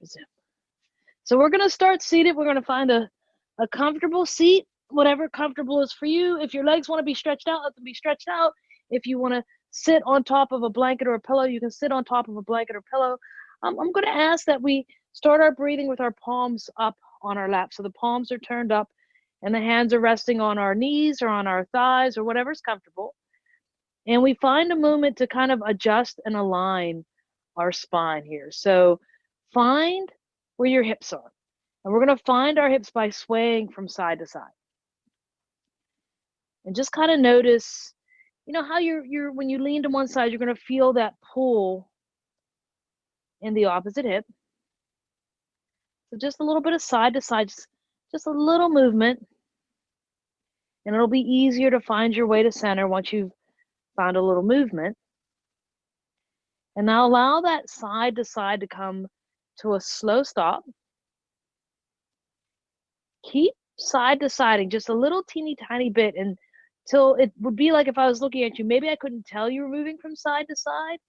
Zoom. So we're going to start seated. We're going to find a comfortable seat, whatever comfortable is for you. If your legs want to be stretched out, let them be stretched out. If you want to sit on top of a blanket or a pillow, you can sit on top of a blanket or pillow. I'm going to ask that we start our breathing with our palms up on our lap. So the palms are turned up and the hands are resting on our knees or on our thighs or whatever's comfortable. And we find a moment to kind of adjust and align our spine here. So find where your hips are. And we're going to find our hips by swaying from side to side. And just kind of notice, you know, how you're when you lean to one side, you're going to feel that pull in the opposite hip. So just a little bit of side to side, just a little movement. And it'll be easier to find your way to center once you've found a little movement. And now allow that side to side to come to a slow stop. Keep side to siding just a little teeny tiny bit until it would be like if I was looking at you, maybe I couldn't tell you were moving from side to side.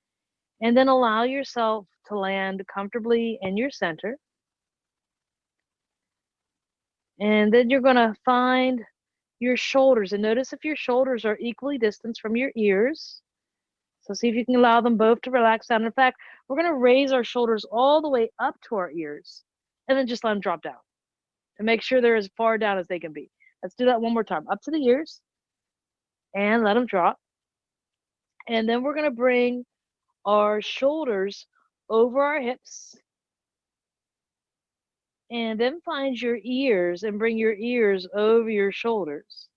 And then allow yourself to land comfortably in your center. And then you're going to find your shoulders and notice if your shoulders are equally distanced from your ears. So see if you can allow them both to relax down. In fact, we're going to raise our shoulders all the way up to our ears and then just let them drop down to make sure they're as far down as they can be. Let's do that one more time. Up to the ears and let them drop. And then we're going to bring our shoulders over our hips. And then find your ears and bring your ears over your shoulders.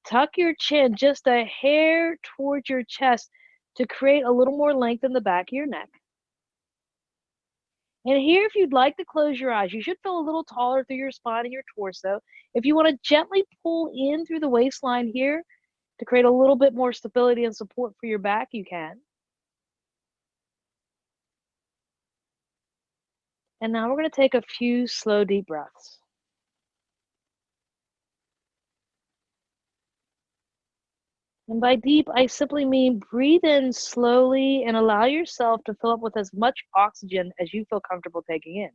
Tuck your chin just a hair towards your chest to create a little more length in the back of your neck. And here, if you'd like to close your eyes, you should feel a little taller through your spine and your torso. If you want to gently pull in through the waistline here to create a little bit more stability and support for your back, you can. And now we're going to take a few slow, deep breaths. And by deep, I simply mean breathe in slowly and allow yourself to fill up with as much oxygen as you feel comfortable taking in.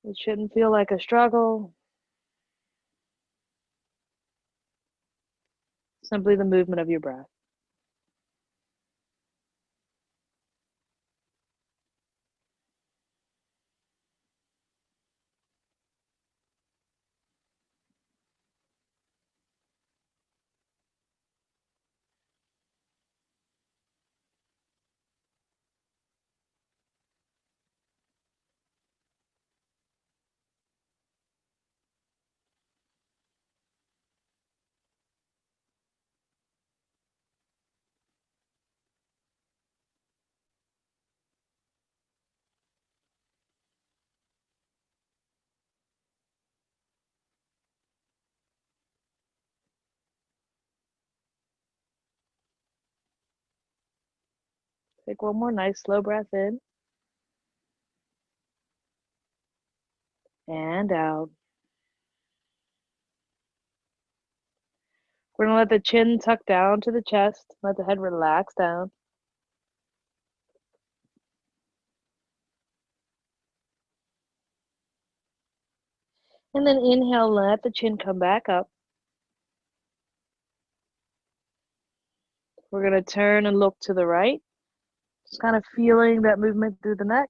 It shouldn't feel like a struggle. Simply the movement of your breath. Take one more nice slow breath in and out. We're going to let the chin tuck down to the chest. Let the head relax down. And then inhale, let the chin come back up. We're going to turn and look to the right. Just kind of feeling that movement through the neck.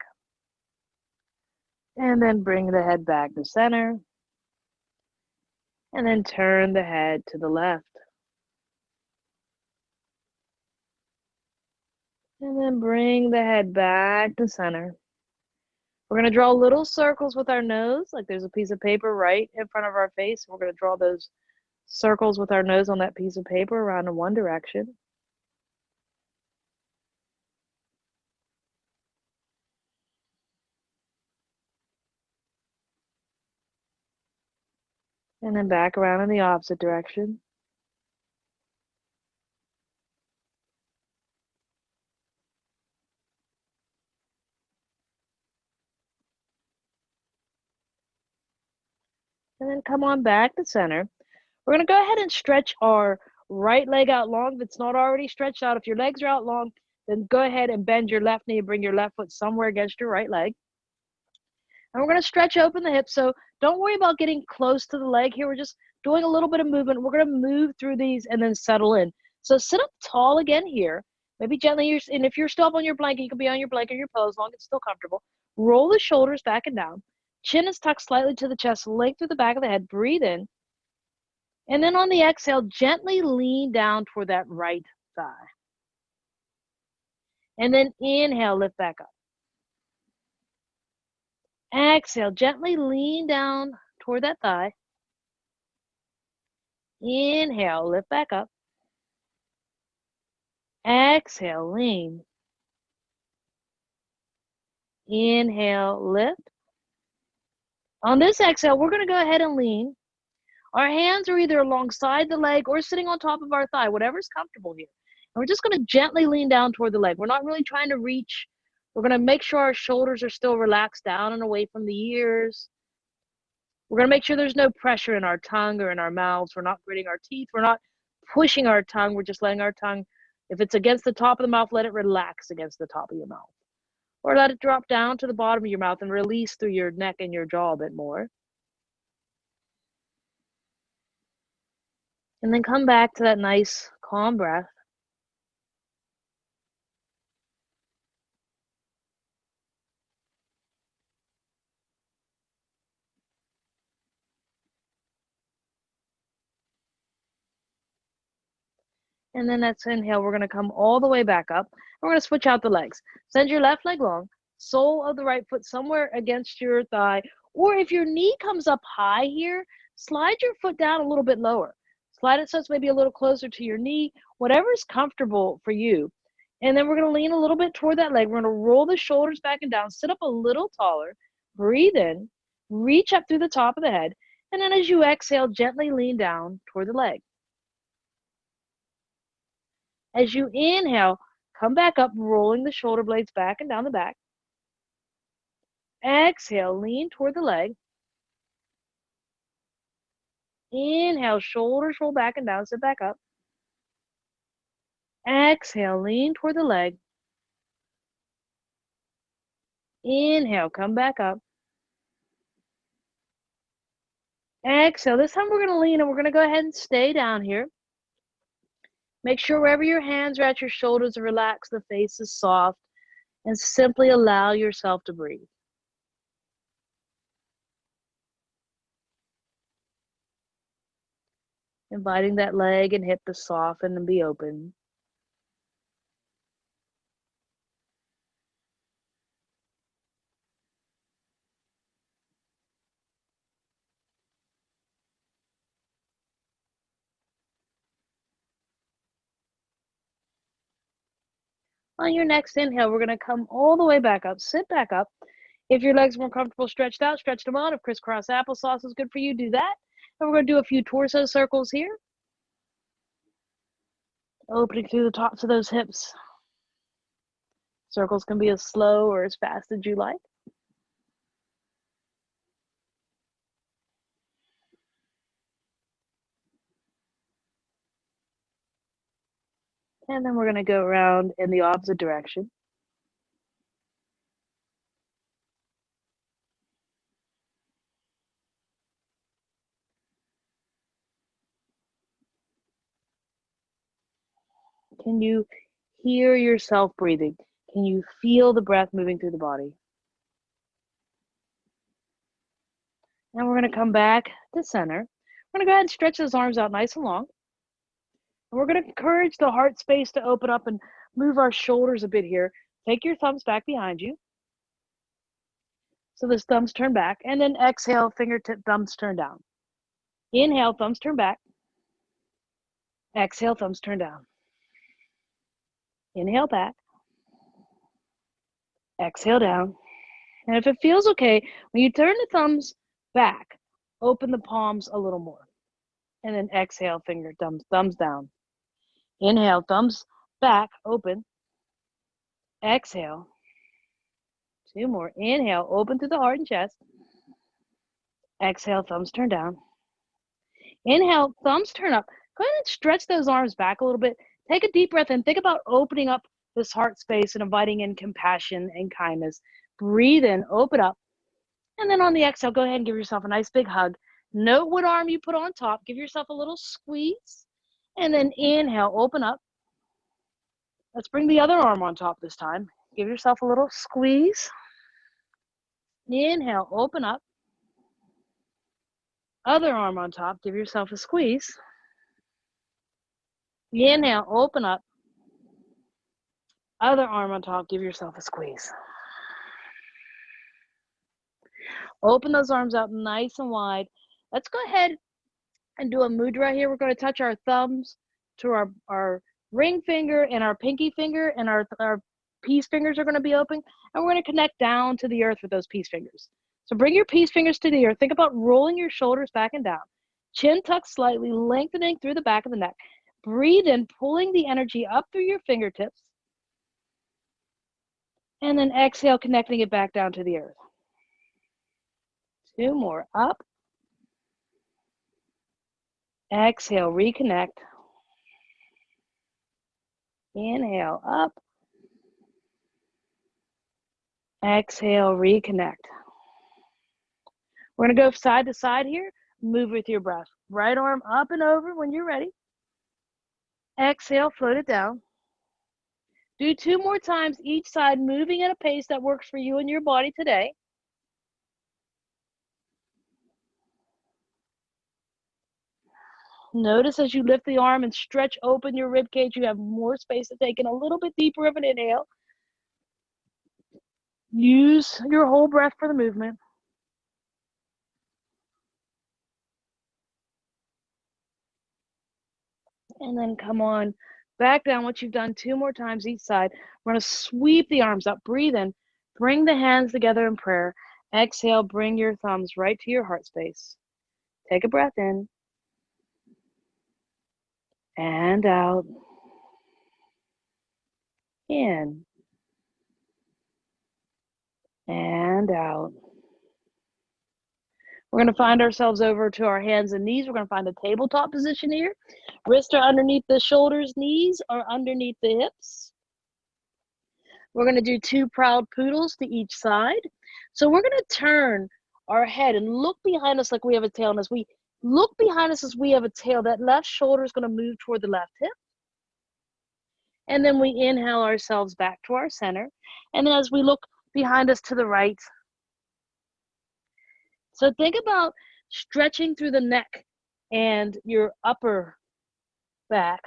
And then bring the head back to center. And then turn the head to the left. And then bring the head back to center. We're going to draw little circles with our nose, like there's a piece of paper right in front of our face. We're going to draw those circles with our nose on that piece of paper around in one direction. And then back around in the opposite direction. And then come on back to center. We're going to go ahead and stretch our right leg out long if it's not already stretched out. If your legs are out long, then go ahead and bend your left knee and bring your left foot somewhere against your right leg. And we're going to stretch open the hips. So don't worry about getting close to the leg here. We're just doing a little bit of movement. We're going to move through these and then settle in. So sit up tall again here. Maybe gently. And if you're still up on your blanket, you can be on your blanket or your pillow as long as it's still comfortable. Roll the shoulders back and down. Chin is tucked slightly to the chest, length through the back of the head. Breathe in. And then on the exhale, gently lean down toward that right thigh. And then inhale, lift back up. Exhale, gently lean down toward that thigh. Inhale, lift back up. Exhale, lean. Inhale, lift. On this exhale, we're going to go ahead and lean. Our hands are either alongside the leg or sitting on top of our thigh, whatever's comfortable here. And we're just going to gently lean down toward the leg. We're not really trying to reach. We're going to make sure our shoulders are still relaxed down and away from the ears. We're going to make sure there's no pressure in our tongue or in our mouths. We're not gritting our teeth. We're not pushing our tongue. We're just letting our tongue, if it's against the top of the mouth, let it relax against the top of your mouth. Or let it drop down to the bottom of your mouth and release through your neck and your jaw a bit more. And then come back to that nice, calm breath. And then that's inhale. We're going to come all the way back up. We're going to switch out the legs. Send your left leg long, sole of the right foot somewhere against your thigh. Or if your knee comes up high here, slide your foot down a little bit lower. Slide it so it's maybe a little closer to your knee, whatever's comfortable for you. And then we're going to lean a little bit toward that leg. We're going to roll the shoulders back and down, sit up a little taller, breathe in, reach up through the top of the head. And then as you exhale, gently lean down toward the leg. As you inhale, come back up, rolling the shoulder blades back and down the back. Exhale, lean toward the leg. Inhale, shoulders roll back and down, sit back up. Exhale, lean toward the leg. Inhale, come back up. Exhale. This time we're going to lean and we're going to go ahead and stay down here. Make sure wherever your hands are at, your shoulders are relaxed, the face is soft, and simply allow yourself to breathe. Inviting that leg and hip to soften and be open. On your next inhale, we're going to come all the way back up, sit back up. If your legs are more comfortable stretched out, stretch them out. If crisscross applesauce is good for you, do that. And we're going to do a few torso circles here. Opening through the tops of those hips. Circles can be as slow or as fast as you like. And then we're going to go around in the opposite direction. Can you hear yourself breathing? Can you feel the breath moving through the body? And we're going to come back to center. We're going to go ahead and stretch those arms out nice and long. And we're going to encourage the heart space to open up and move our shoulders a bit here. Take your thumbs back behind you. So those thumbs turn back. And then exhale, fingertip thumbs turn down. Inhale, thumbs turn back. Exhale, thumbs turn down. Inhale back. Exhale down. And if it feels okay, when you turn the thumbs back, open the palms a little more. And then exhale, finger thumbs down. Inhale, thumbs back, open. Exhale. Two more. Inhale, open to the heart and chest. Exhale, thumbs turn down. Inhale, thumbs turn up. Go ahead and stretch those arms back a little bit. Take a deep breath and think about opening up this heart space and inviting in compassion and kindness. Breathe in, open up. And then on the exhale, go ahead and give yourself a nice big hug. Note what arm you put on top. Give yourself a little squeeze. And then inhale, open up. Let's bring the other arm on top this time. Give yourself a little squeeze. Inhale, open up. Other arm on top, give yourself a squeeze. Inhale, open up. Other arm on top, give yourself a squeeze. Open those arms up nice and wide. Let's go ahead and do a mudra here. We're going to touch our thumbs to our ring finger and our pinky finger, and our peace fingers are going to be open, and we're going to connect down to the earth with those peace fingers. So bring your peace fingers to the earth. Think about rolling your shoulders back and down. Chin tucked slightly, lengthening through the back of the neck. Breathe in, pulling the energy up through your fingertips. And then exhale, connecting it back down to the earth. 2 more, up. Exhale, reconnect. Inhale, up. Exhale, reconnect. We're going to go side to side here. Move with your breath. Right arm up and over when you're ready. Exhale, float it down. Do 2 more times each side, moving at a pace that works for you and your body today. Notice as you lift the arm and stretch open your rib cage, you have more space to take in a little bit deeper of an inhale. Use your whole breath for the movement. And then come on back down. Once you've done 2 more times each side, we're going to sweep the arms up. Breathe in. Bring the hands together in prayer. Exhale, bring your thumbs right to your heart space. Take a breath in. And out. In. And out. We're going to find ourselves over to our hands and knees. We're going to find a tabletop position here. Wrists are underneath the shoulders, knees are underneath the hips. We're going to do 2 proud poodles to each side. So we're going to turn our head and look behind us like we have a tail. And as we look behind us as we have a tail, that left shoulder is going to move toward the left hip. And then we inhale ourselves back to our center. And then as we look behind us to the right, so think about stretching through the neck and your upper back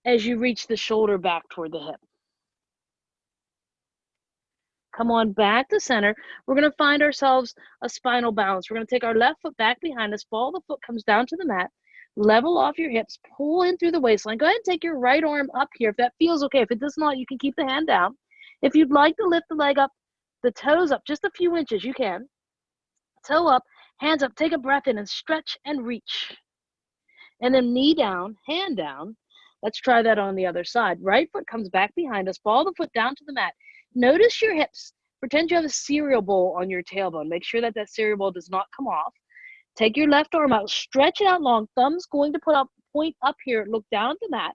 as you reach the shoulder back toward the hip. Come on back to center. We're going to find ourselves a spinal balance. We're going to take our left foot back behind us. Ball the foot comes down to the mat. Level off your hips. Pull in through the waistline. Go ahead and take your right arm up here if that feels okay. If it does not, you can keep the hand down. If you'd like to lift the leg up, the toes up just a few inches, you can. Toe up, hands up. Take a breath in and stretch and reach. And then knee down, hand down. Let's try that on the other side. Right foot comes back behind us. Ball the foot down to the mat. Notice your hips. Pretend you have a cereal bowl on your tailbone. Make sure that that cereal bowl does not come off. Take your left arm out. Stretch it out long. Thumb's going to point up here. Look down at the mat.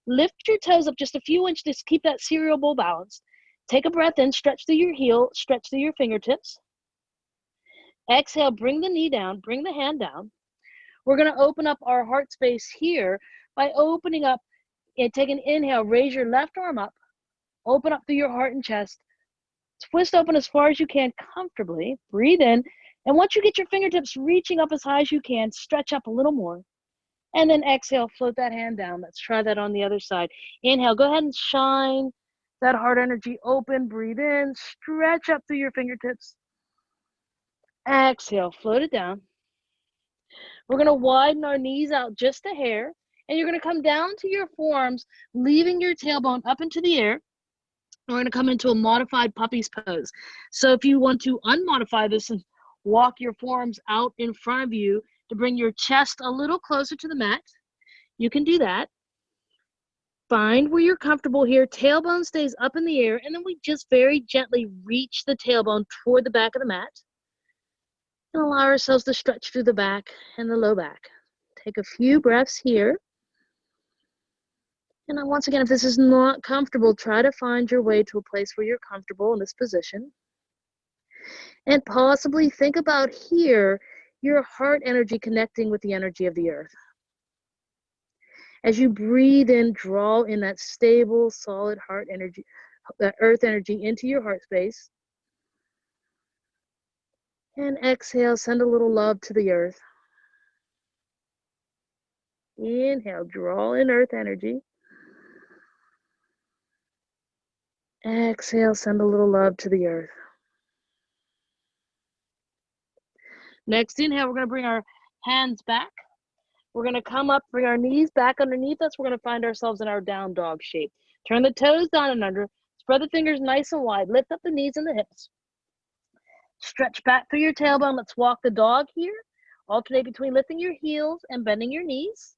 Lift your toes up just a few inches to keep that cereal bowl balanced. Take a breath in. Stretch through your heel. Stretch through your fingertips. Exhale. Bring the knee down. Bring the hand down. We're going to open up our heart space here by opening up and take an inhale. Raise your left arm up. Open up through your heart and chest. Twist open as far as you can comfortably. Breathe in. And once you get your fingertips reaching up as high as you can, stretch up a little more. And then exhale, float that hand down. Let's try that on the other side. Inhale, go ahead and shine that heart energy open. Breathe in, stretch up through your fingertips. Exhale, float it down. We're going to widen our knees out just a hair. And you're going to come down to your forearms, leaving your tailbone up into the air. We're going to come into a modified puppy's pose. So if you want to unmodify this and walk your forearms out in front of you to bring your chest a little closer to the mat, you can do that. Find where you're comfortable here. Tailbone stays up in the air, and then we just very gently reach the tailbone toward the back of the mat. And allow ourselves to stretch through the back and the low back. Take a few breaths here. And then once again, if this is not comfortable, try to find your way to a place where you're comfortable in this position. And possibly think about here, your heart energy connecting with the energy of the earth. As you breathe in, draw in that stable, solid heart energy, that earth energy into your heart space. And exhale, send a little love to the earth. Inhale, draw in earth energy. Exhale, send a little love to the earth. Next inhale, we're going to bring our hands back. We're going to come up, bring our knees back underneath us. We're going to find ourselves in our down dog shape. Turn the toes down and under. Spread the fingers nice and wide. Lift up the knees and the hips. Stretch back through your tailbone. Let's walk the dog here. Alternate between lifting your heels and bending your knees.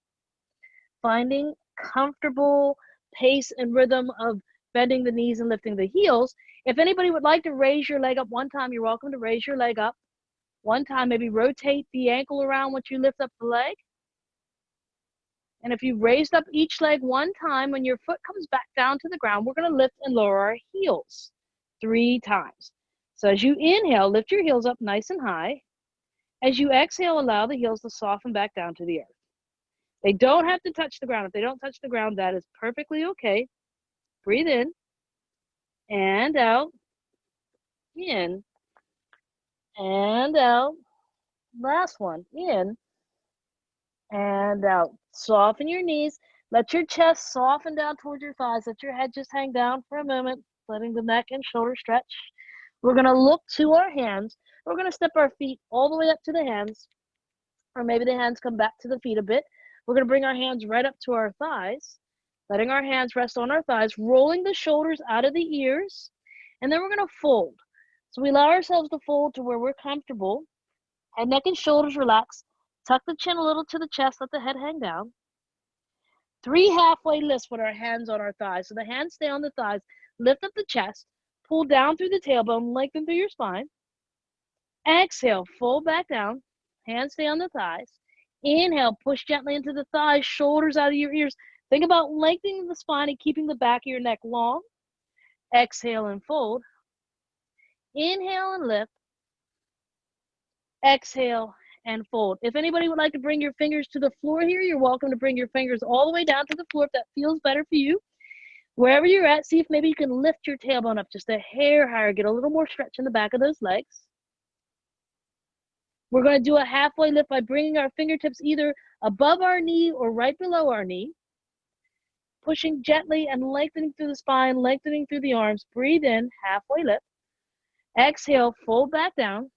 Finding comfortable pace and rhythm of bending the knees and lifting the heels. If anybody would like to raise your leg up one time, you're welcome to raise your leg up. One time, maybe rotate the ankle around once you lift up the leg. And if you've raised up each leg one time, when your foot comes back down to the ground, we're going to lift and lower our heels 3 times. So as you inhale, lift your heels up nice and high. As you exhale, allow the heels to soften back down to the earth. They don't have to touch the ground. If they don't touch the ground, that is perfectly okay. Breathe in and out, in and out. Last one, in and out. Soften your knees. Let your chest soften down towards your thighs. Let your head just hang down for a moment, letting the neck and shoulder stretch. We're going to look to our hands. We're going to step our feet all the way up to the hands, or maybe the hands come back to the feet a bit. We're going to bring our hands right up to our thighs, letting our hands rest on our thighs, rolling the shoulders out of the ears, and then we're going to fold. So we allow ourselves to fold to where we're comfortable. Head, neck, and shoulders relax. Tuck the chin a little to the chest, let the head hang down. 3 halfway lifts with our hands on our thighs. So the hands stay on the thighs. Lift up the chest, pull down through the tailbone, lengthen through your spine. Exhale, fold back down. Hands stay on the thighs. Inhale, push gently into the thighs, shoulders out of your ears. Think about lengthening the spine and keeping the back of your neck long. Exhale and fold. Inhale and lift. Exhale and fold. If anybody would like to bring your fingers to the floor here, you're welcome to bring your fingers all the way down to the floor if that feels better for you. Wherever you're at, see if maybe you can lift your tailbone up just a hair higher, get a little more stretch in the back of those legs. We're going to do a halfway lift by bringing our fingertips either above our knee or right below our knee. Pushing gently and lengthening through the spine, lengthening through the arms. Breathe in, halfway lift. Exhale, fold back down.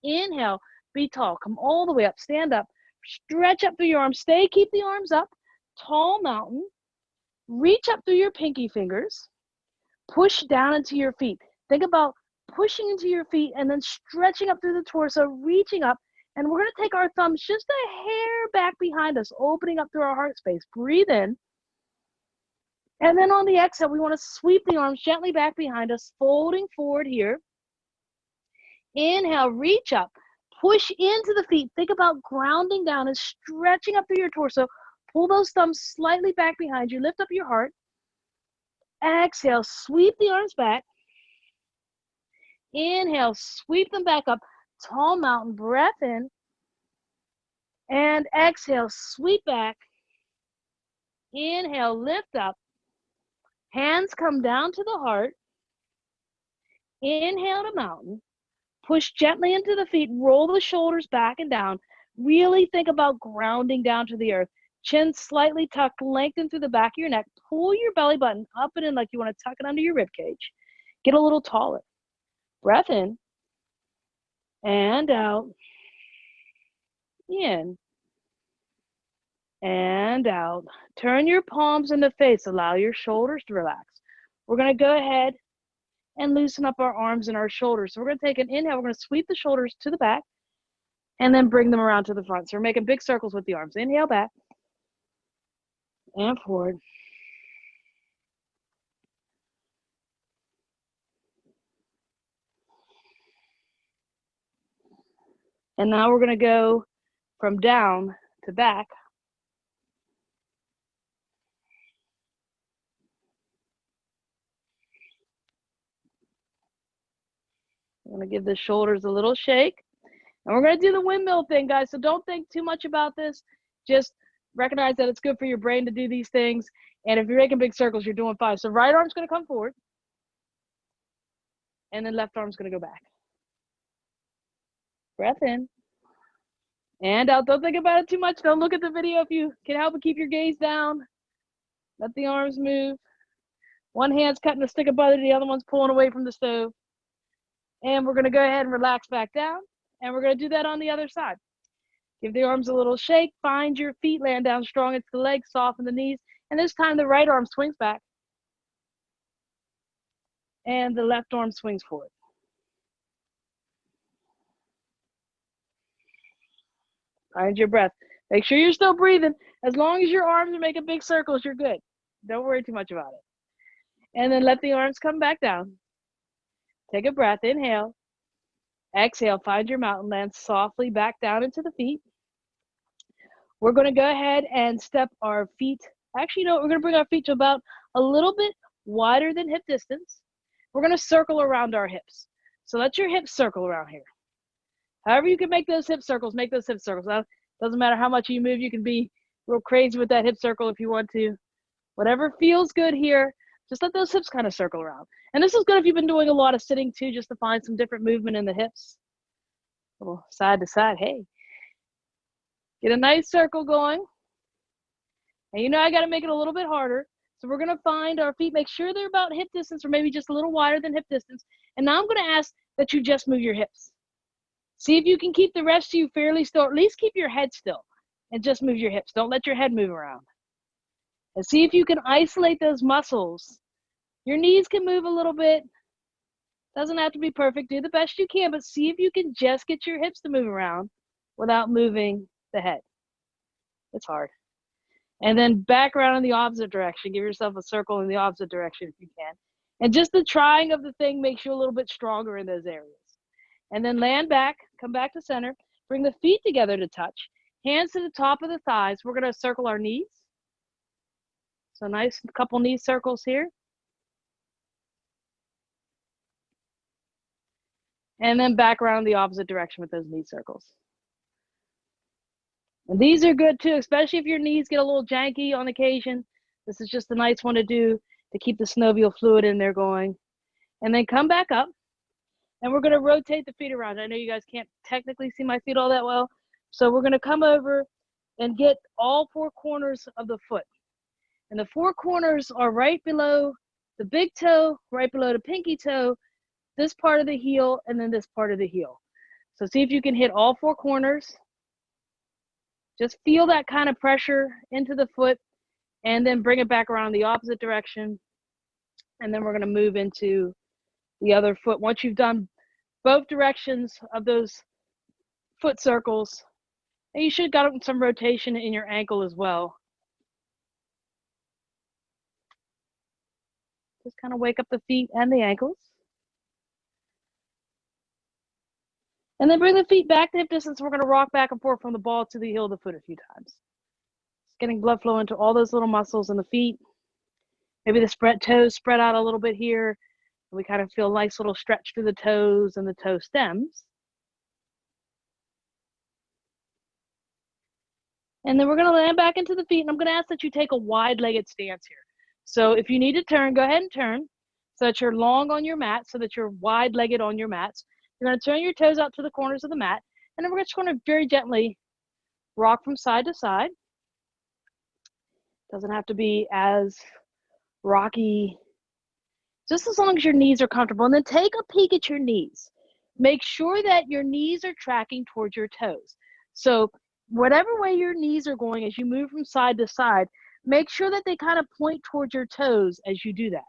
Inhale, be tall. Come all the way up, stand up. Stretch up through your arms. Stay, keep the arms up. Tall mountain. Reach up through your pinky fingers. Push down into your feet. Think about pushing into your feet and then stretching up through the torso, reaching up. And we're going to take our thumbs just a hair back behind us, opening up through our heart space. Breathe in. And then on the exhale, we want to sweep the arms gently back behind us, folding forward here. Inhale, reach up. Push into the feet. Think about grounding down and stretching up through your torso. Pull those thumbs slightly back behind you. Lift up your heart. Exhale, sweep the arms back. Inhale, sweep them back up. Tall mountain, breath in. And exhale, sweep back. Inhale, lift up. Hands come down to the heart. Inhale to mountain. Push gently into the feet. Roll the shoulders back and down. Really think about grounding down to the earth. Chin slightly tucked, lengthen through the back of your neck. Pull your belly button up and in like you want to tuck it under your rib cage. Get a little taller. Breath in and out. In and out. Turn your palms in the face. Allow your shoulders to relax. We're going to go ahead and loosen up our arms and our shoulders. So we're going to take an inhale. We're going to sweep the shoulders to the back and then bring them around to the front. So we're making big circles with the arms. Inhale back and forward. And now we're going to go from down to back. I'm going to give the shoulders a little shake. And we're going to do the windmill thing, guys. So don't think too much about this. Just recognize that it's good for your brain to do these things. And if you're making big circles, you're doing fine. So right arm's going to come forward. And then left arm's going to go back. Breath in. And out. Don't think about it too much. Don't look at the video if you can help it. Keep your gaze down. Let the arms move. One hand's cutting a stick of butter. The other one's pulling away from the stove. And we're going to go ahead and relax back down. And we're going to do that on the other side. Give the arms a little shake. Find your feet. Land down strong into the legs. Soften the knees. And this time the right arm swings back. And the left arm swings forward. Find your breath. Make sure you're still breathing. As long as your arms are making big circles, you're good. Don't worry too much about it. And then let the arms come back down. Take a breath. Inhale. Exhale. Find your mountain. Land softly back down into the feet. We're going to go ahead and step our feet. Actually, no, we're going to bring our feet to about a little bit wider than hip distance. We're going to circle around our hips. So let your hips circle around here. However you can make those hip circles, make those hip circles. Now, doesn't matter how much you move. You can be real crazy with that hip circle if you want to. Whatever feels good here, just let those hips kind of circle around. And this is good if you've been doing a lot of sitting too, just to find some different movement in the hips. A little side to side, hey. Get a nice circle going. And you know I got to make it a little bit harder. So we're going to find our feet, make sure they're about hip distance or maybe just a little wider than hip distance. And now I'm going to ask that you just move your hips. See if you can keep the rest of you fairly still, or at least keep your head still and just move your hips. Don't let your head move around. And see if you can isolate those muscles. Your knees can move a little bit. Doesn't have to be perfect. Do the best you can, but see if you can just get your hips to move around without moving the head. It's hard. And then back around in the opposite direction. Give yourself a circle in the opposite direction if you can. And just the trying of the thing makes you a little bit stronger in those areas. And then land back, come back to center. Bring the feet together to touch. Hands to the top of the thighs. We're going to circle our knees. So nice couple knee circles here. And then back around the opposite direction with those knee circles. And these are good too, especially if your knees get a little janky on occasion. This is just a nice one to do to keep the synovial fluid in there going. And then come back up. And we're going to rotate the feet around. I know you guys can't technically see my feet all that well. So we're going to come over and get all four corners of the foot. And the four corners are right below the big toe, right below the pinky toe, this part of the heel, and then this part of the heel. So see if you can hit all four corners. Just feel that kind of pressure into the foot and then bring it back around the opposite direction. And then we're going to move into the other foot. Once you've done both directions of those foot circles, and you should have got some rotation in your ankle as well. Just kind of wake up the feet and the ankles. And then bring the feet back to hip distance. We're going to rock back and forth from the ball to the heel of the foot a few times. Just getting blood flow into all those little muscles in the feet. Maybe the toes spread out a little bit here. We kind of feel a nice little stretch through the toes and the toe stems. And then we're going to land back into the feet. And I'm going to ask that you take a wide-legged stance here. So if you need to turn, go ahead and turn so that you're long on your mat, so that you're wide-legged on your mats. You're going to turn your toes out to the corners of the mat. And then we're just going to very gently rock from side to side. Doesn't have to be as rocky, just as long as your knees are comfortable. And then take a peek at your knees. Make sure that your knees are tracking towards your toes. So whatever way your knees are going as you move from side to side, make sure that they kind of point towards your toes as you do that.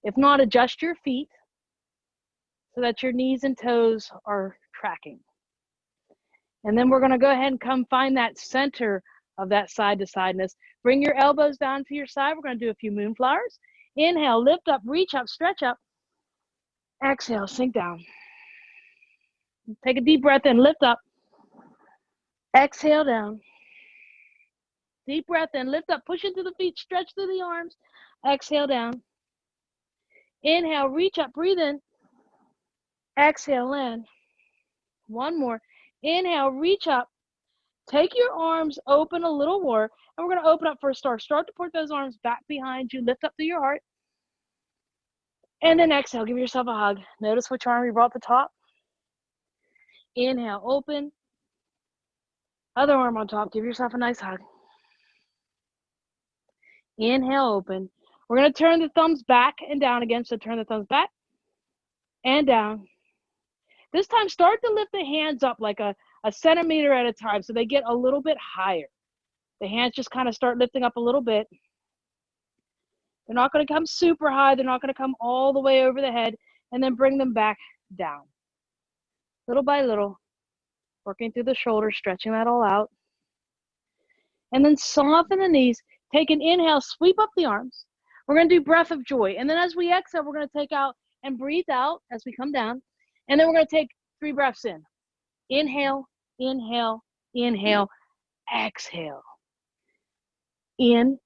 If not, adjust your feet so that your knees and toes are tracking. And then we're going to go ahead and come find that center of that side to sideness. Bring your elbows down to your side. We're going to do a few moonflowers. Inhale, lift up, reach up, stretch up. Exhale, sink down. Take a deep breath in, lift up. Exhale down. Deep breath in, lift up, push into the feet, stretch through the arms. Exhale down. Inhale, reach up, breathe in. Exhale in. One more. Inhale, reach up. Take your arms open a little more, and we're going to open up for a start. Start to put those arms back behind you. Lift up through your heart. And then exhale, give yourself a hug. Notice which arm you brought to the top. Inhale, open. Other arm on top. Give yourself a nice hug. Inhale, open. We're going to turn the thumbs back and down again. So turn the thumbs back and down. This time, start to lift the hands up like a centimeter at a time so they get a little bit higher. The hands just kind of start lifting up a little bit. They're not going to come super high. They're not going to come all the way over the head, and then bring them back down. Little by little, working through the shoulders, stretching that all out. And then soften the knees. Take an inhale, sweep up the arms. We're going to do breath of joy. And then as we exhale, we're going to take out and breathe out as we come down. And then we're going to take 3 breaths in. Inhale, inhale, inhale, exhale. In,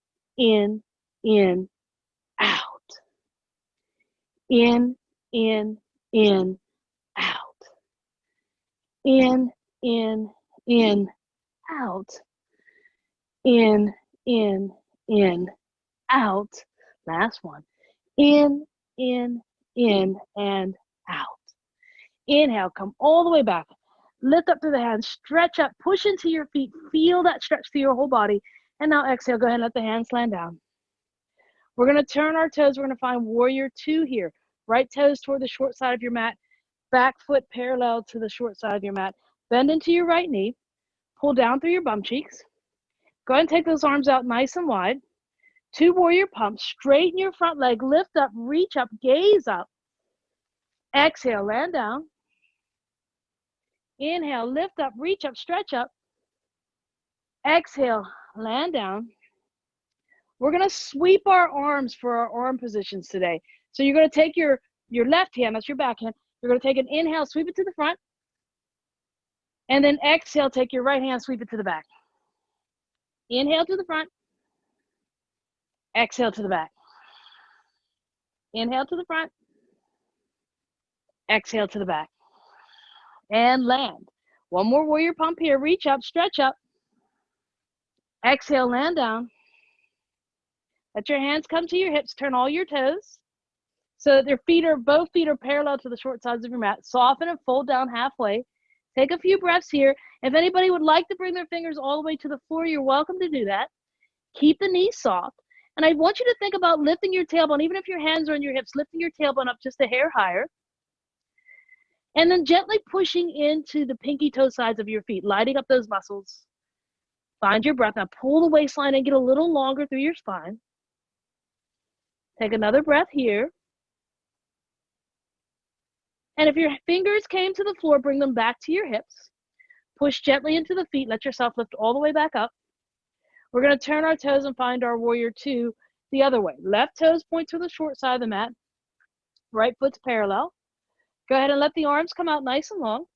out. In, out. In, out. In, out. Last one. In, and out. Inhale, come all the way back. Lift up through the hands, stretch up, push into your feet, feel that stretch through your whole body. And now exhale, go ahead and let the hands land down. We're going to turn our toes. We're going to find warrior 2 here. Right toes toward the short side of your mat, back foot parallel to the short side of your mat. Bend into your right knee, pull down through your bum cheeks. Go ahead and take those arms out nice and wide. 2 warrior pumps, straighten your front leg, lift up, reach up, gaze up. Exhale, land down. Inhale, lift up, reach up, stretch up. Exhale, land down. We're going to sweep our arms for our arm positions today. So you're going to take your left hand, that's your back hand. You're going to take an inhale, sweep it to the front. And then exhale, take your right hand, sweep it to the back. Inhale to the front. Exhale to the back. Inhale to the front. Exhale to the back. And land. One more warrior pump here. Reach up, stretch up. Exhale, land down. Let your hands come to your hips. Turn all your toes so that both feet are parallel to the short sides of your mat. Soften and fold down halfway. Take a few breaths here. If anybody would like to bring their fingers all the way to the floor, you're welcome to do that. Keep the knees soft. And I want you to think about lifting your tailbone, even if your hands are on your hips, lifting your tailbone up just a hair higher. And then gently pushing into the pinky toe sides of your feet, lighting up those muscles. Find your breath. Now pull the waistline and get a little longer through your spine. Take another breath here. And if your fingers came to the floor, bring them back to your hips. Push gently into the feet. Let yourself lift all the way back up. We're going to turn our toes and find our warrior 2 the other way. Left toes point to the short side of the mat. Right foot's parallel. Go ahead and let the arms come out nice and long.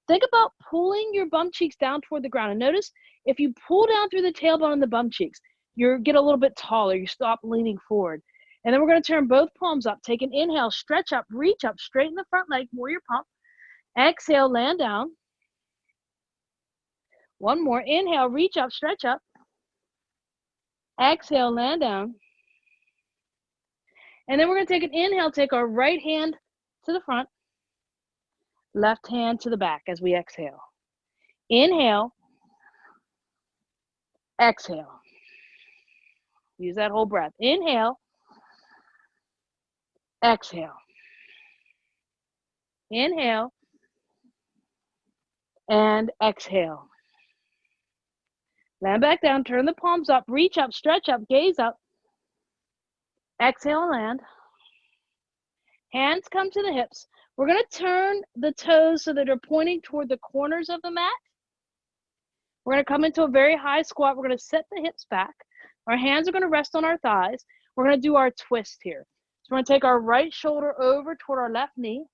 Think about pulling your bum cheeks down toward the ground. And notice if you pull down through the tailbone and the bum cheeks, you get a little bit taller. You stop leaning forward. And then we're going to turn both palms up. Take an inhale, stretch up, reach up, straighten the front leg, warrior pump. Exhale, land down. One more. Inhale, reach up, stretch up. Exhale, land down. And then we're going to take an inhale, take our right hand to the front, left hand to the back as we exhale. Inhale, exhale. Use that whole breath. Inhale, exhale. Inhale, and exhale. Land back down, turn the palms up, reach up, stretch up, gaze up. Exhale and land. Hands come to the hips. We're going to turn the toes so that they're pointing toward the corners of the mat. We're going to come into a very high squat. We're going to set the hips back. Our hands are going to rest on our thighs. We're going to do our twist here. So we're going to take our right shoulder over toward our left knee.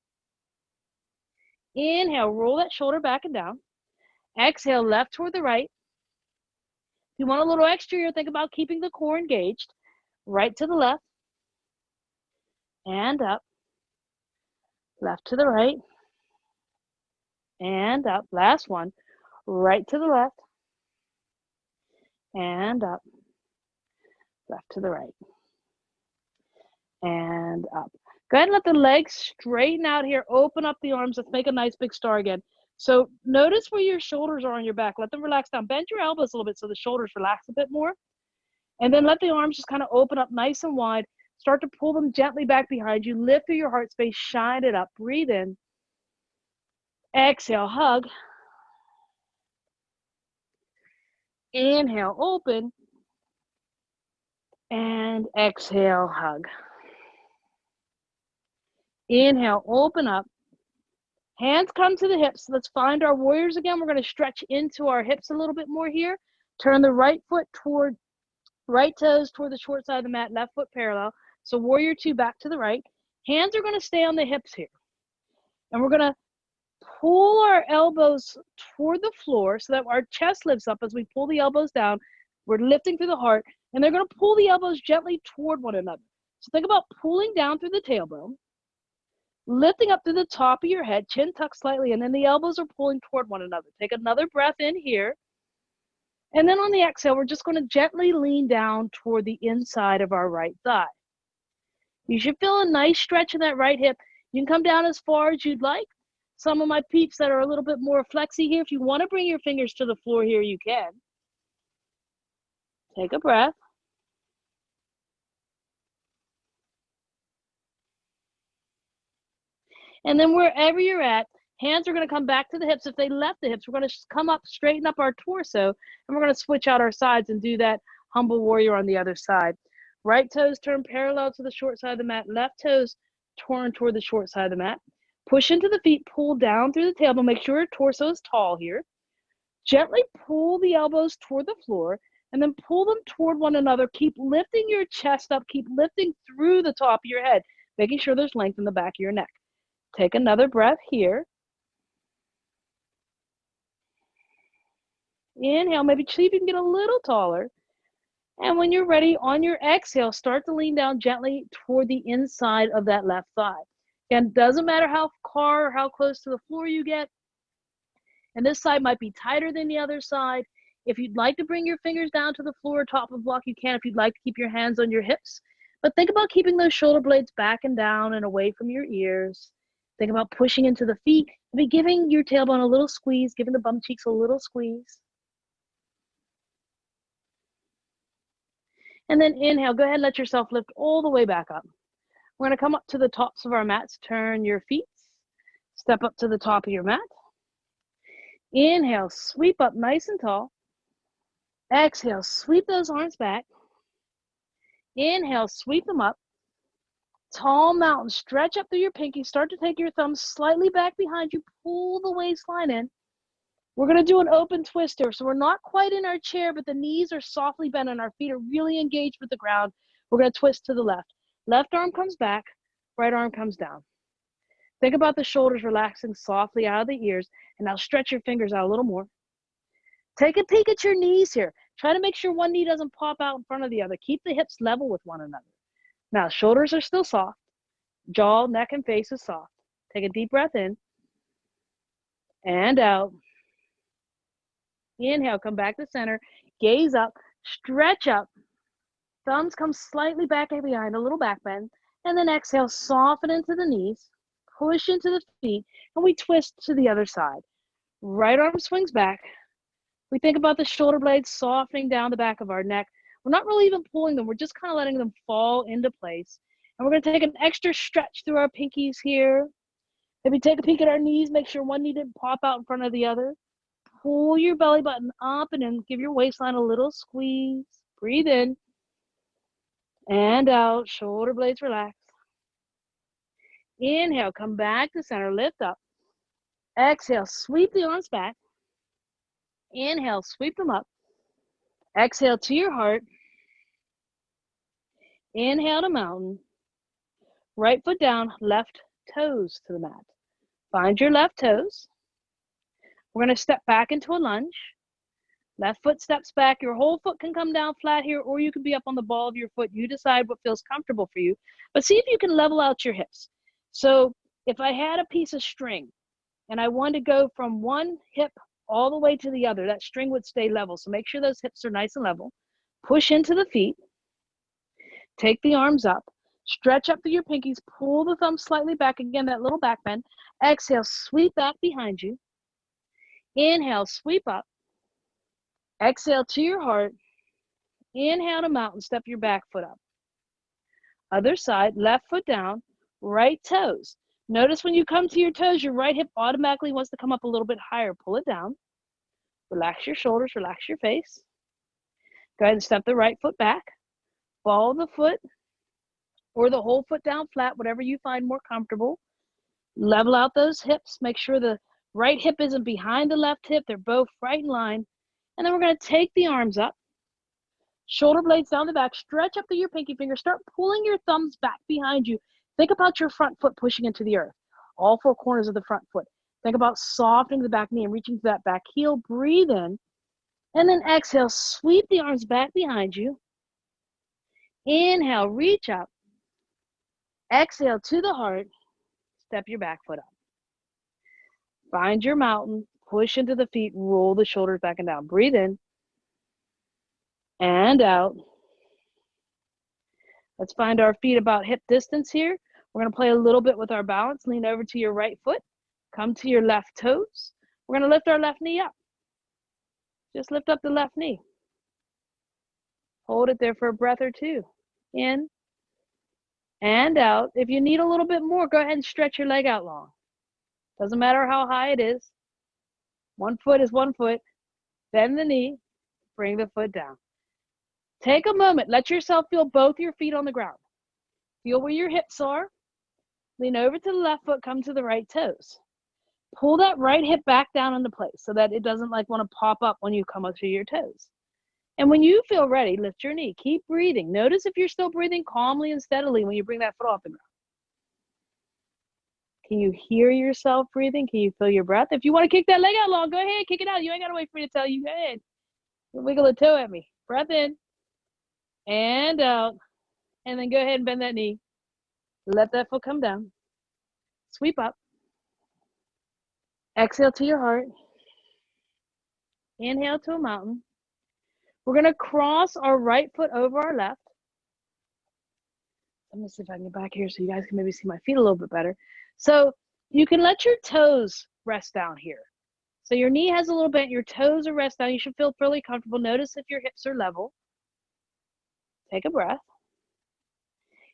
Inhale, roll that shoulder back and down. Exhale, left toward the right. If you want a little extra here, think about keeping the core engaged. Right to the left. And up. Left to the right. And up. Last one. Right to the left. And up. Left to the right. And up. Go ahead and let the legs straighten out here. Open up the arms. Let's make a nice big star again. So notice where your shoulders are on your back. Let them relax down. Bend your elbows a little bit so the shoulders relax a bit more. And then let the arms just kind of open up nice and wide. Start to pull them gently back behind you. Lift through your heart space. Shine it up. Breathe in. Exhale, hug. Inhale, open. And exhale, hug. Inhale, open up. Hands come to the hips. Let's find our warriors again. We're going to stretch into our hips a little bit more here. Turn the right foot toward, right toes toward the short side of the mat, left foot parallel. So warrior 2 back to the right. Hands are going to stay on the hips here. And we're going to pull our elbows toward the floor so that our chest lifts up as we pull the elbows down. We're lifting through the heart. And they're going to pull the elbows gently toward one another. So think about pulling down through the tailbone. Lifting up to the top of your head, chin tucked slightly, and then the elbows are pulling toward one another. Take another breath in here. And then on the exhale, we're just going to gently lean down toward the inside of our right thigh. You should feel a nice stretch in that right hip. You can come down as far as you'd like. Some of my peeps that are a little bit more flexy here, if you want to bring your fingers to the floor here, you can. Take a breath. And then wherever you're at, hands are going to come back to the hips. If they left the hips, we're going to come up, straighten up our torso, and we're going to switch out our sides and do that humble warrior on the other side. Right toes turn parallel to the short side of the mat. Left toes turn toward the short side of the mat. Push into the feet, pull down through the tailbone. Make sure your torso is tall here. Gently pull the elbows toward the floor, and then pull them toward one another. Keep lifting your chest up. Keep lifting through the top of your head, making sure there's length in the back of your neck. Take another breath here. Inhale, maybe see if you can get a little taller. And when you're ready, on your exhale, start to lean down gently toward the inside of that left thigh. Again, doesn't matter how far or how close to the floor you get. And this side might be tighter than the other side. If you'd like to bring your fingers down to the floor, top of the block, you can. If you'd like to keep your hands on your hips. But think about keeping those shoulder blades back and down and away from your ears. Think about pushing into the feet. Maybe giving your tailbone a little squeeze, giving the bum cheeks a little squeeze. And then inhale, go ahead and let yourself lift all the way back up. We're going to come up to the tops of our mats. Turn your feet. Step up to the top of your mat. Inhale, sweep up nice and tall. Exhale, sweep those arms back. Inhale, sweep them up. Tall mountain, stretch up through your pinky. Start to take your thumbs slightly back behind you. Pull the waistline in. We're going to do an open twist here. So we're not quite in our chair, but the knees are softly bent and our feet are really engaged with the ground. We're going to twist to the left. Left arm comes back, right arm comes down. Think about the shoulders relaxing softly out of the ears. And now stretch your fingers out a little more. Take a peek at your knees here. Try to make sure one knee doesn't pop out in front of the other. Keep the hips level with one another. Now, shoulders are still soft. Jaw, neck, and face is soft. Take a deep breath in and out. Inhale, come back to center. Gaze up, stretch up. Thumbs come slightly back and behind, a little back bend. And then exhale, soften into the knees. Push into the feet, and we twist to the other side. Right arm swings back. We think about the shoulder blades softening down the back of our neck. We're not really even pulling them. We're just kind of letting them fall into place. And we're going to take an extra stretch through our pinkies here. Maybe take a peek at our knees. Make sure one knee didn't pop out in front of the other. Pull your belly button up and then give your waistline a little squeeze. Breathe in and out. Shoulder blades relax. Inhale, come back to center. Lift up. Exhale, sweep the arms back. Inhale, sweep them up. Exhale to your heart. Inhale to mountain. Right foot down, left toes to the mat. Find your left toes. We're going to step back into a lunge. Left foot steps back. Your whole foot can come down flat here, or you can be up on the ball of your foot. You decide what feels comfortable for you. But see if you can level out your hips. So if I had a piece of string and I wanted to go from one hip all the way to the other, that string would stay level. So make sure those hips are nice and level. Push into the feet. Take the arms up. Stretch up through your pinkies. Pull the thumbs slightly back. Again, that little back bend. Exhale, sweep back behind you. Inhale, sweep up. Exhale to your heart. Inhale to mountain, step your back foot up. Other side, left foot down, right toes. Notice when you come to your toes, your right hip automatically wants to come up a little bit higher. Pull it down. Relax your shoulders, relax your face. Go ahead and step the right foot back. Ball the foot or the whole foot down flat, whatever you find more comfortable. Level out those hips. Make sure the right hip isn't behind the left hip. They're both right in line. And then we're going to take the arms up. Shoulder blades down the back. Stretch up through your pinky finger. Start pulling your thumbs back behind you. Think about your front foot pushing into the earth. All four corners of the front foot. Think about softening the back knee and reaching to that back heel. Breathe in. And then exhale. Sweep the arms back behind you. Inhale. Reach up. Exhale to the heart. Step your back foot up. Find your mountain. Push into the feet. Roll the shoulders back and down. Breathe in. And out. Let's find our feet about hip distance here. We're going to play a little bit with our balance. Lean over to your right foot. Come to your left toes. We're going to lift our left knee up. Just lift up the left knee. Hold it there for a breath or two. In and out. If you need a little bit more, go ahead and stretch your leg out long. Doesn't matter how high it is. 1 foot is 1 foot. Bend the knee. Bring the foot down. Take a moment. Let yourself feel both your feet on the ground. Feel where your hips are. Lean over to the left foot. Come to the right toes. Pull that right hip back down into place so that it doesn't want to pop up when you come up to your toes. And when you feel ready, lift your knee. Keep breathing. Notice if you're still breathing calmly and steadily when you bring that foot off the ground. Can you hear yourself breathing? Can you feel your breath? If you want to kick that leg out long, go ahead. Kick it out. You ain't got to wait for me to tell you. Go ahead. Wiggle a toe at me. Breath in. And out. And then go ahead and bend that knee. Let that foot come down. Sweep up. Exhale to your heart. Inhale to a mountain. We're going to cross our right foot over our left. Let me see if I can get back here so you guys can maybe see my feet a little bit better. So you can let your toes rest down here. So your knee has a little bent, your toes are rest down. You should feel fairly comfortable. Notice if your hips are level. Take a breath.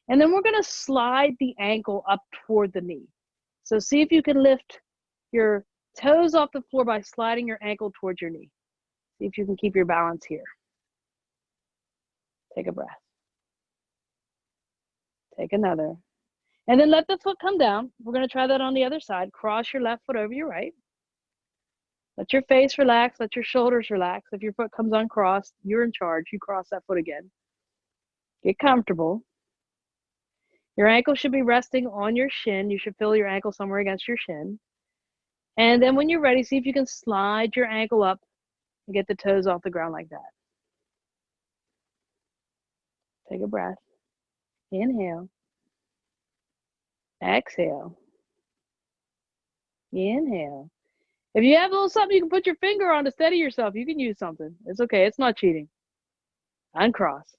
And then we're going to slide the ankle up toward the knee. So see if you can lift your toes off the floor by sliding your ankle towards your knee. See if you can keep your balance here. Take a breath. Take another. And then let the foot come down. We're going to try that on the other side. Cross your left foot over your right. Let your face relax. Let your shoulders relax. If your foot comes uncrossed, you're in charge. You cross that foot again. Get comfortable. Your ankle should be resting on your shin. You should feel your ankle somewhere against your shin. And then when you're ready, see if you can slide your ankle up and get the toes off the ground like that. Take a breath. Inhale. Exhale. Inhale. If you have a little something you can put your finger on to steady yourself, you can use something. It's okay. It's not cheating. Uncross.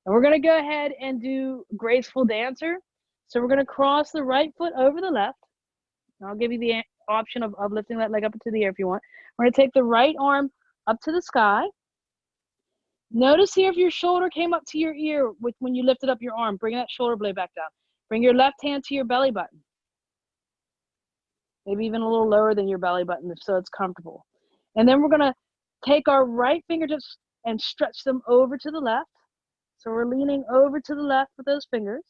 And we're going to go ahead and do graceful dancer. So we're going to cross the right foot over the left. I'll give you the option of lifting that leg up into the air if you want. We're going to take the right arm up to the sky. Notice here if your shoulder came up to your ear when you lifted up your arm. Bring that shoulder blade back down. Bring your left hand to your belly button. Maybe even a little lower than your belly button so it's comfortable. And then we're going to take our right fingertips and stretch them over to the left. So we're leaning over to the left with those fingers.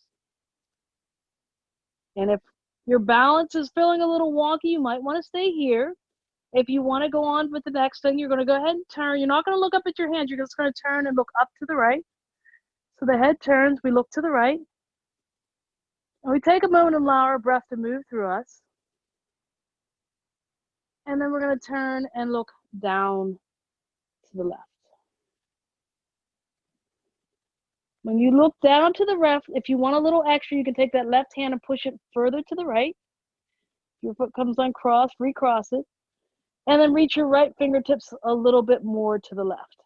And if your balance is feeling a little wonky, you might want to stay here. If you want to go on with the next thing, you're going to go ahead and turn. You're not going to look up at your hands. You're just going to turn and look up to the right. So the head turns. We look to the right. And we take a moment and allow our breath to move through us. And then we're going to turn and look down to the left. When you look down to the left, if you want a little extra, you can take that left hand and push it further to the right. Your foot comes uncrossed, recross it. And then reach your right fingertips a little bit more to the left.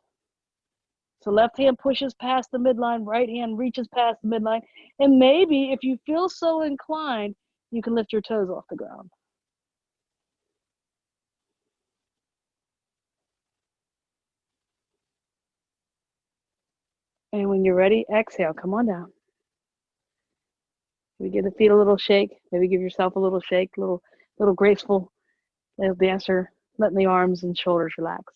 So left hand pushes past the midline, right hand reaches past the midline. And maybe if you feel so inclined, you can lift your toes off the ground. And when you're ready, exhale, come on down. Maybe give the feet a little shake. Maybe give yourself a little shake, little graceful little dancer, letting the arms and shoulders relax.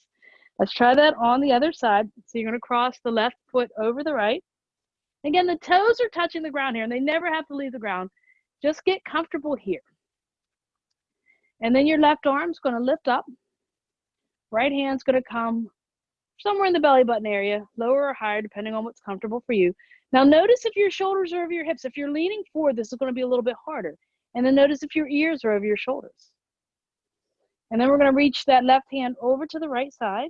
Let's try that on the other side. So you're going to cross the left foot over the right. Again, the toes are touching the ground here, and they never have to leave the ground. Just get comfortable here. And then your left arm's going to lift up. Right hand's going to come somewhere in the belly button area, lower or higher, depending on what's comfortable for you. Now notice if your shoulders are over your hips. If you're leaning forward, this is going to be a little bit harder. And then notice if your ears are over your shoulders. And then we're going to reach that left hand over to the right side.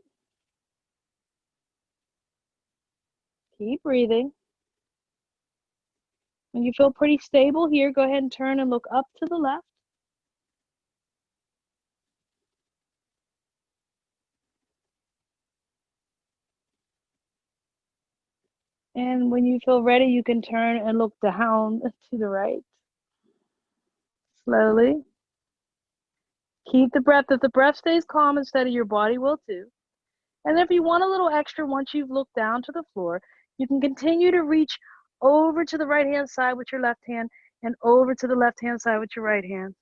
Keep breathing. When you feel pretty stable here, go ahead and turn and look up to the left. And when you feel ready, you can turn and look down to the right. Slowly. Keep the breath. If the breath stays calm and steady, your body will too. And if you want a little extra, once you've looked down to the floor, you can continue to reach over to the right-hand side with your left hand and over to the left-hand side with your right hand.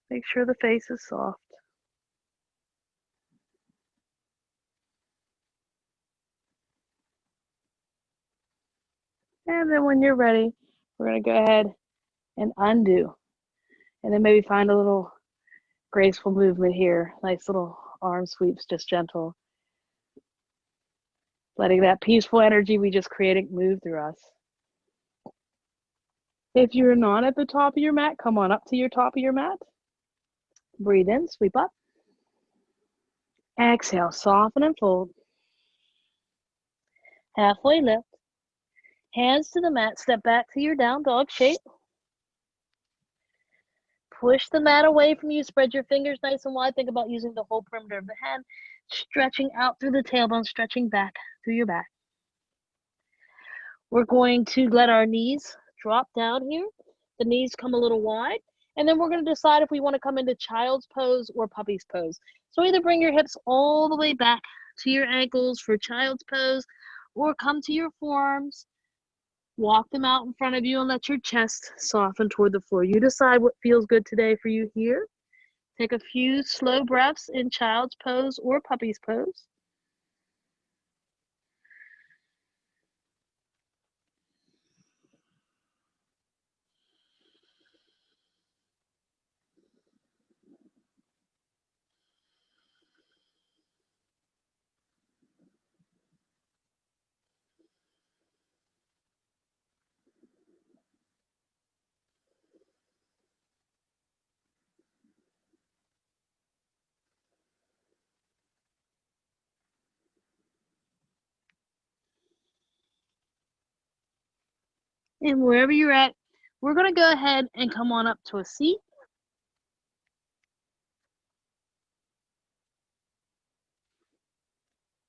Make sure the face is soft. And then when you're ready, we're going to go ahead and undo. And then maybe find a little graceful movement here. Nice little arm sweeps, just gentle. Letting that peaceful energy we just created move through us. If you're not at the top of your mat, come on up to your top of your mat. Breathe in, sweep up. Exhale, soften and fold. Halfway lift. Hands to the mat, step back to your down dog shape. Push the mat away from you, spread your fingers nice and wide. Think about using the whole perimeter of the head, stretching out through the tailbone, stretching back through your back. We're going to let our knees drop down here. The knees come a little wide. And then we're going to decide if we want to come into child's pose or puppy's pose. So either bring your hips all the way back to your ankles for child's pose, or come to your forearms, walk them out in front of you, and let your chest soften toward the floor. You decide what feels good today for you here. Take a few slow breaths in child's pose or puppy's pose. And wherever you're at, we're going to go ahead and come on up to a seat.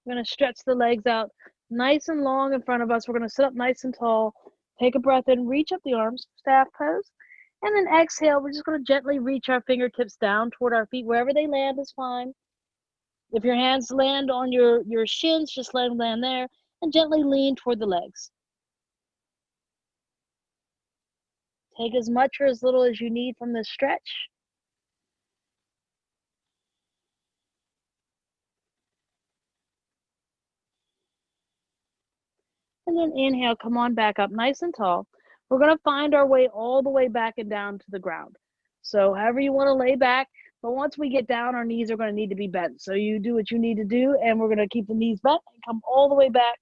We're going to stretch the legs out nice and long in front of us. We're going to sit up nice and tall. Take a breath in, reach up the arms, staff pose. And then exhale, we're just going to gently reach our fingertips down toward our feet. Wherever they land is fine. If your hands land on your shins, just let them land there. And gently lean toward the legs. Take as much or as little as you need from this stretch. And then inhale, come on back up nice and tall. We're going to find our way all the way back and down to the ground. So however you want to lay back, but once we get down, our knees are going to need to be bent. So you do what you need to do, and we're going to keep the knees bent and come all the way back.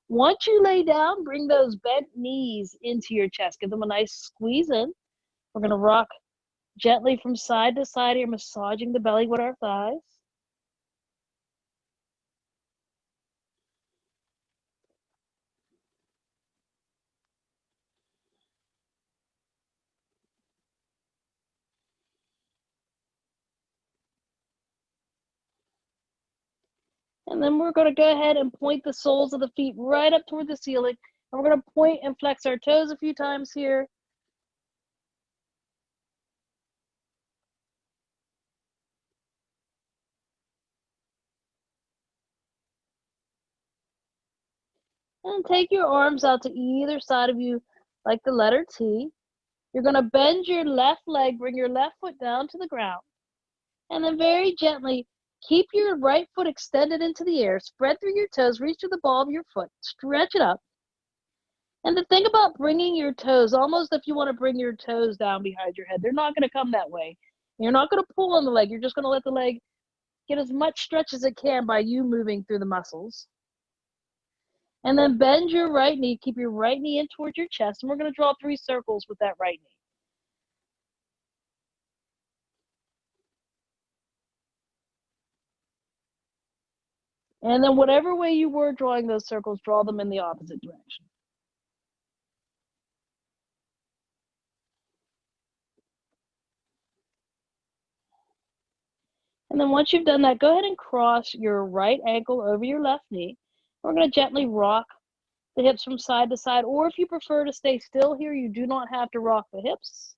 Once you lay down, bring those bent knees into your chest. Give them a nice squeeze in. We're going to rock gently from side to side here, massaging the belly with our thighs. And then we're going to go ahead and point the soles of the feet right up toward the ceiling. And we're going to point and flex our toes a few times here. And take your arms out to either side of you like the letter T. You're going to bend your left leg, bring your left foot down to the ground. And then very gently, keep your right foot extended into the air. Spread through your toes, reach to the ball of your foot, stretch it up. And the thing about bringing your toes, almost if you want to bring your toes down behind your head, they're not going to come that way. You're not going to pull on the leg. You're just going to let the leg get as much stretch as it can by you moving through the muscles. And then bend your right knee. Keep your right knee in towards your chest. And we're going to draw 3 circles with that right knee. And then whatever way you were drawing those circles, draw them in the opposite direction. And then once you've done that, go ahead and cross your right ankle over your left knee. We're going to gently rock the hips from side to side, or if you prefer to stay still here, you do not have to rock the hips.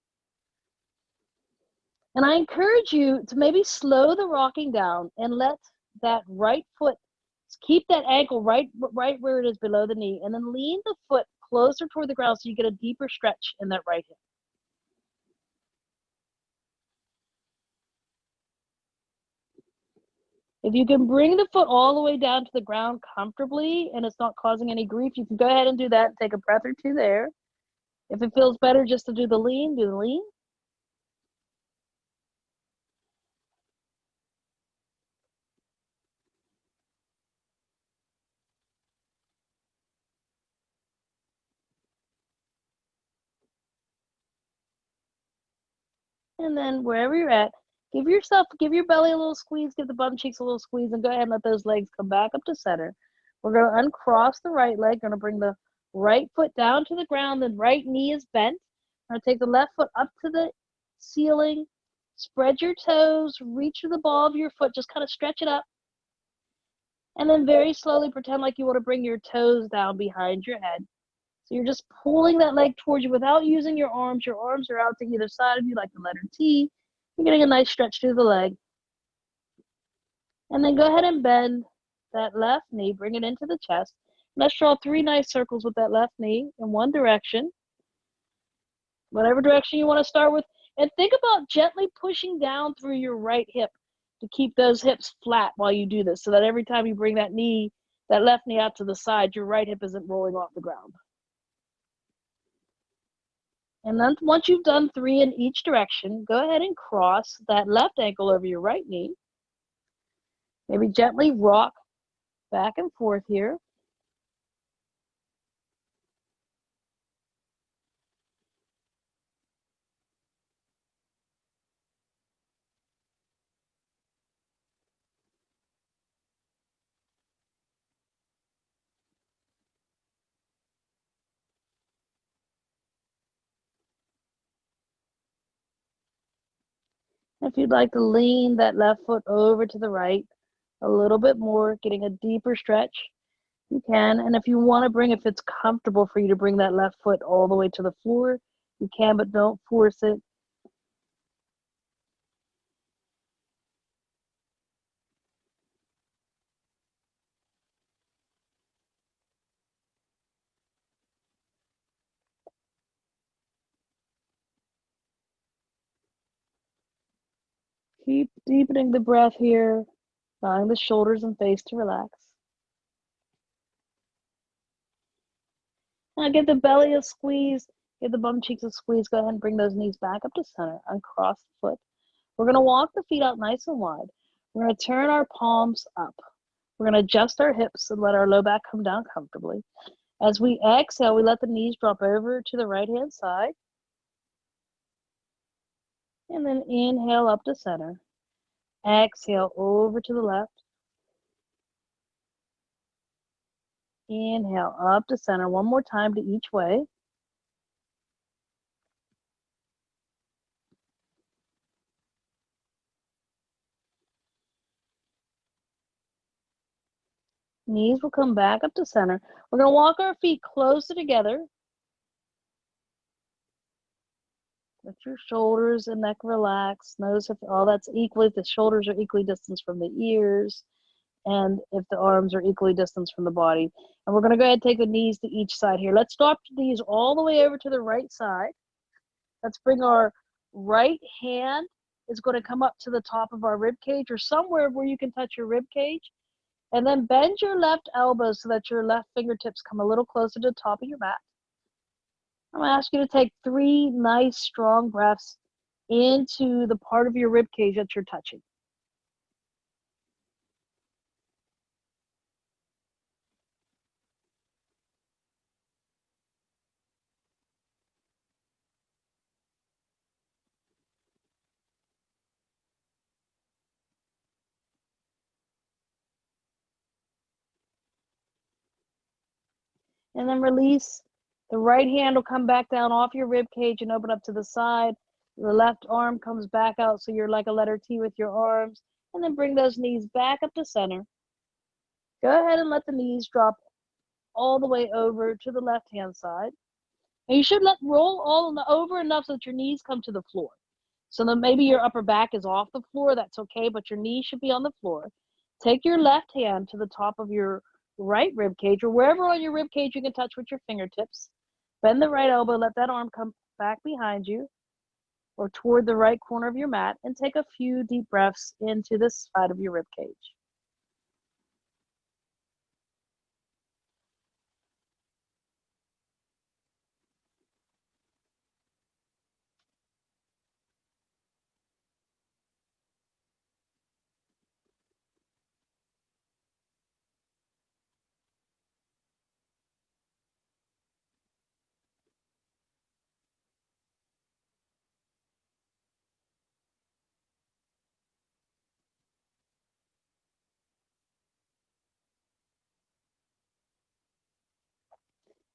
And I encourage you to maybe slow the rocking down and let that right foot, keep that ankle right where it is below the knee, and then lean the foot closer toward the ground so you get a deeper stretch in that right hip. If you can bring the foot all the way down to the ground comfortably and it's not causing any grief, you can go ahead and do that. Take a breath or two there. If it feels better just to do the lean, do the lean. And then wherever you're at, give your belly a little squeeze, give the bum cheeks a little squeeze, and go ahead and let those legs come back up to center. We're going to uncross the right leg, going to bring the right foot down to the ground, the right knee is bent. We're going to take the left foot up to the ceiling, spread your toes, reach to the ball of your foot, just kind of stretch it up. And then very slowly pretend like you want to bring your toes down behind your head. So you're just pulling that leg towards you without using your arms. Your arms are out to either side of you like the letter T. You're getting a nice stretch through the leg. And then go ahead and bend that left knee, bring it into the chest. Let's draw 3 nice circles with that left knee in one direction. Whatever direction you want to start with. And think about gently pushing down through your right hip to keep those hips flat while you do this, so that every time you bring that left knee out to the side, your right hip isn't rolling off the ground. And then once you've done 3 in each direction, go ahead and cross that left ankle over your right knee. Maybe gently rock back and forth here. If you'd like to lean that left foot over to the right a little bit more, getting a deeper stretch, you can. And if you want to if it's comfortable for you to bring that left foot all the way to the floor, you can, but don't force it. Keep deepening the breath here, allowing the shoulders and face to relax. Now give the belly a squeeze, give the bum cheeks a squeeze. Go ahead and bring those knees back up to center, uncross the foot. We're going to walk the feet out nice and wide. We're going to turn our palms up. We're going to adjust our hips and let our low back come down comfortably. As we exhale, we let the knees drop over to the right-hand side. And then inhale up to center. Exhale over to the left. Inhale up to center. One more time to each way. Knees will come back up to center. We're going to walk our feet closer together. Let your shoulders and neck relax. Notice if all that's equally, if the shoulders are equally distanced from the ears, and if the arms are equally distanced from the body. And we're going to go ahead and take the knees to each side here. Let's drop the knees all the way over to the right side. Let's bring our right hand is going to come up to the top of our rib cage or somewhere where you can touch your rib cage. And then bend your left elbow so that your left fingertips come a little closer to the top of your mat. I'm going to ask you to take 3 nice, strong breaths into the part of your rib cage that you're touching. And then release. The right hand will come back down off your rib cage and open up to the side. The left arm comes back out so you're like a letter T with your arms. And then bring those knees back up to center. Go ahead and let the knees drop all the way over to the left-hand side. And you should roll all over enough so that your knees come to the floor. So then maybe your upper back is off the floor. That's okay, but your knees should be on the floor. Take your left hand to the top of your right rib cage, or wherever on your rib cage you can touch with your fingertips. Bend the right elbow, let that arm come back behind you or toward the right corner of your mat, and take a few deep breaths into this side of your rib cage.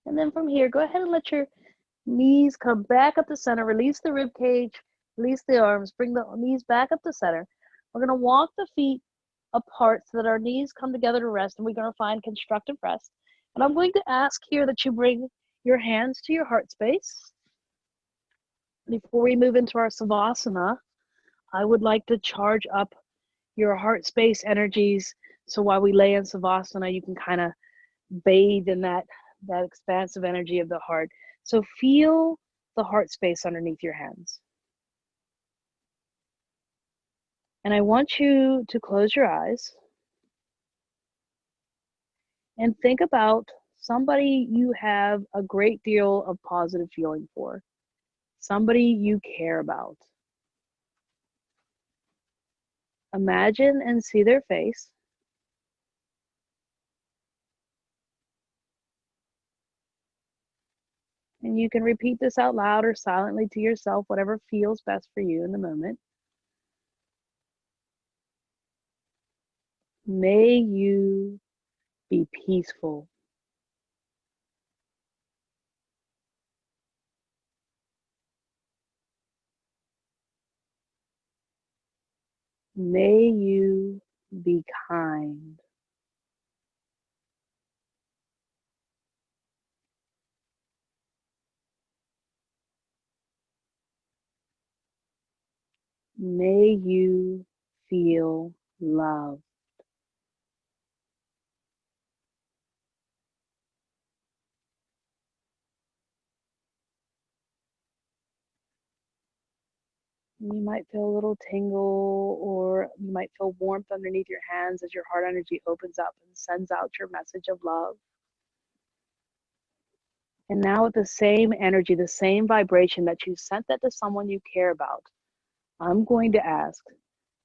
And then from here, go ahead and let your knees come back up to center. Release the rib cage, release the arms, bring the knees back up to center. We're going to walk the feet apart so that our knees come together to rest, and we're going to find constructive rest. And I'm going to ask here that you bring your hands to your heart space. Before we move into our Savasana, I would like to charge up your heart space energies. So while we lay in Savasana, you can kind of bathe in that expansive energy of the heart. So feel the heart space underneath your hands. And I want you to close your eyes and think about somebody you have a great deal of positive feeling for, somebody you care about. Imagine and see their face. And you can repeat this out loud or silently to yourself, whatever feels best for you in the moment. May you be peaceful. May you be kind. May you feel love. You might feel a little tingle, or you might feel warmth underneath your hands as your heart energy opens up and sends out your message of love. And now with the same energy, the same vibration that you sent that to someone you care about, I'm going to ask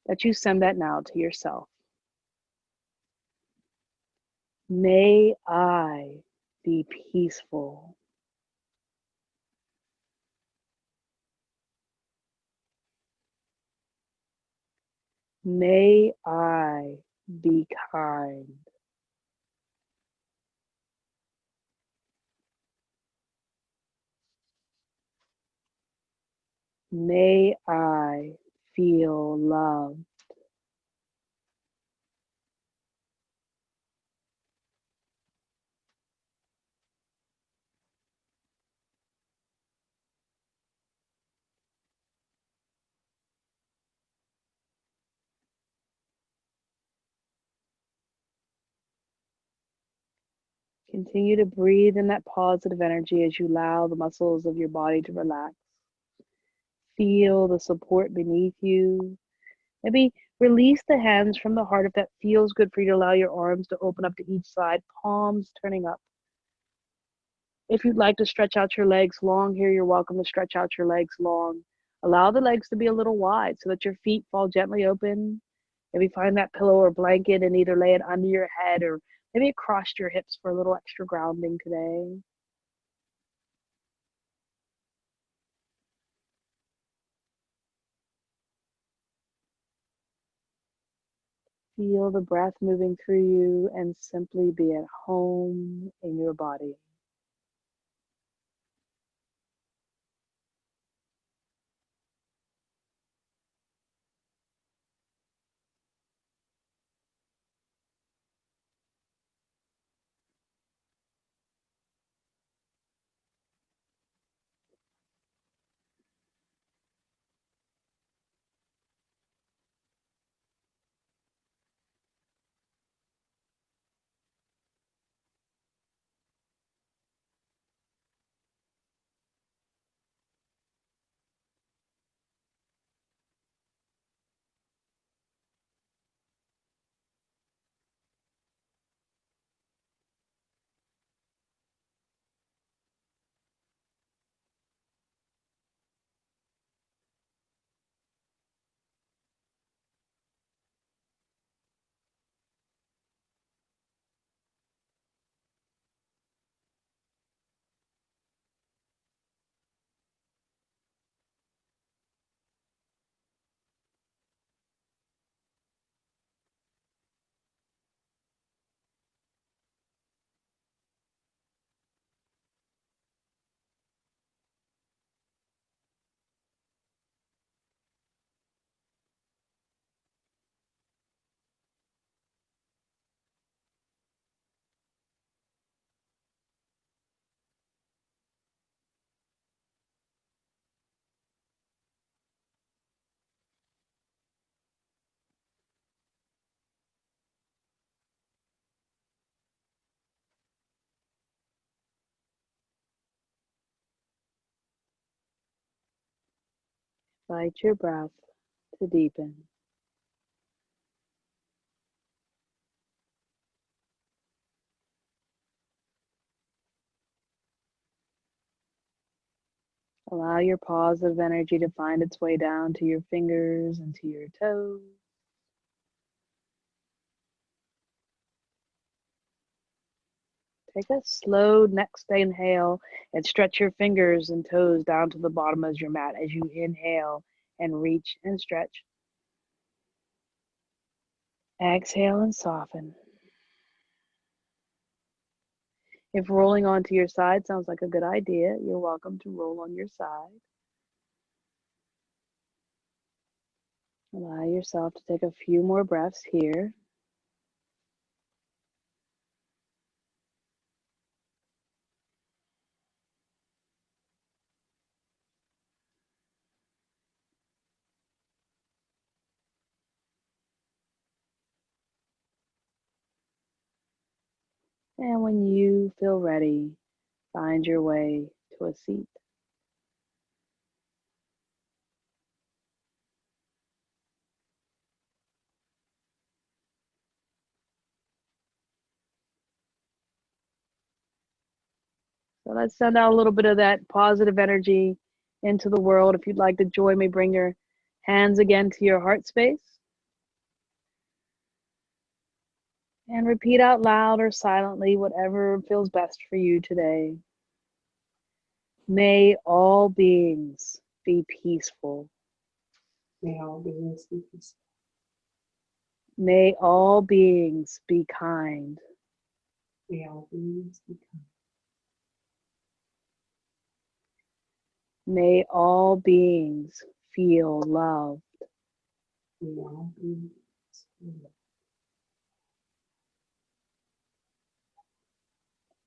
that you send that now to yourself. May I be peaceful. May I be kind. May I feel love. Continue to breathe in that positive energy as you allow the muscles of your body to relax. Feel the support beneath you. Maybe release the hands from the heart if that feels good for you to allow your arms to open up to each side, palms turning up. If you'd like to stretch out your legs long here, you're welcome to stretch out your legs long. Allow the legs to be a little wide so that your feet fall gently open. Maybe find that pillow or blanket and either lay it under your head or maybe across your hips for a little extra grounding today. Feel the breath moving through you and simply be at home in your body. Invite your breath to deepen. Allow your positive energy to find its way down to your fingers and to your toes. Take a slow next inhale and stretch your fingers and toes down to the bottom of your mat as you inhale and reach and stretch. Exhale and soften. If rolling onto your side sounds like a good idea, you're welcome to roll on your side. Allow yourself to take a few more breaths here. And when you feel ready, find your way to a seat. So let's send out a little bit of that positive energy into the world. If you'd like to join me, bring your hands again to your heart space and repeat out loud or silently, whatever feels best for you today. May all beings be peaceful. May all beings be peaceful. May all beings be kind. May all beings be kind. May all beings feel loved. May all beings feel loved.